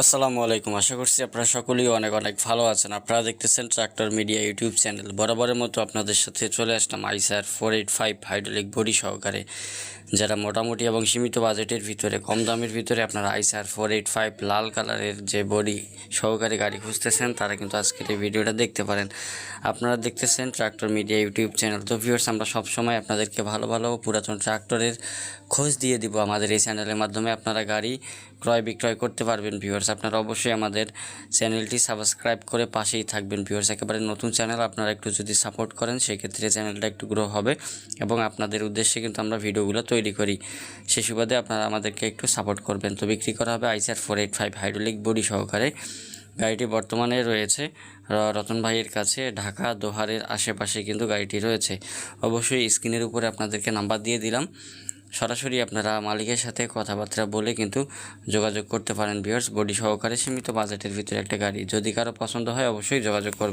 আসসালামু আলাইকুম। আশা করছি আপনারা সকলেই অনেক অনেক ভালো আছেন। আপনারা দেখতেছেন ট্রাক্টর মিডিয়া ইউটিউব চ্যানেল। বরাবরের মতো আপনাদের সাথে চলে আসলাম আইসার 485 হাইড্রোলিক বডি সহকারে। যারা মোটামুটি এবং সীমিত বাজেটের ভিতরে কম দামের ভিতরে আপনারা আইসার 485 লাল কালারের যে বডি সহকারে গাড়ি খুঁজতেছেন তারা কিন্তু আজকের এই ভিডিওটা দেখতে পারেন। আপনারা দেখতেছেন ট্রাক্টর মিডিয়া ইউটিউব চ্যানেল। তো ভিউয়ার্স, আমরা সবসময় আপনাদেরকে ভালো ভালো পুরাতন ট্রাক্টরের খোঁজ দিয়ে দিব আমাদের এই চ্যানেলের মাধ্যমে। আপনারা গাড়ি ক্রয় বিক্রয় করতে পারবেন। ভিউয়ার্স, আপনারা অবশ্যই আমাদের চ্যানেলটি সাবস্ক্রাইব করে পাশেই থাকবেন। ভিউয়ার্স, একেবারে নতুন চ্যানেল, আপনারা একটু যদি সাপোর্ট করেন সেক্ষেত্রে চ্যানেলটা একটু গ্রো হবে এবং আপনাদের উদ্দেশ্যে কিন্তু আমরা ভিডিওগুলো তৈরি করি। সে সুবাদে আপনারা আমাদেরকে একটু সাপোর্ট করবেন। তো বিক্রি করা হবে আইসার 485 হাইড্রোলিক বডি সহকারে। গাড়িটি বর্তমানে রয়েছে রতন ভাইয়ের কাছে, ঢাকা দোহারের আশেপাশে কিন্তু গাড়িটি রয়েছে। অবশ্যই স্ক্রিনের উপরে আপনাদেরকে নাম্বার দিয়ে দিলাম, সরাসরি আপনারা মালিকের সাথে কথাবার্তা বলে কিন্তু যোগাযোগ করতে পারেন। ভিউয়ার্স, বডি সহকারে সীমিত বাজেটের ভিতরে একটা গাড়ি, যদি কারো পছন্দ হয় অবশ্যই যোগাযোগ করবেন।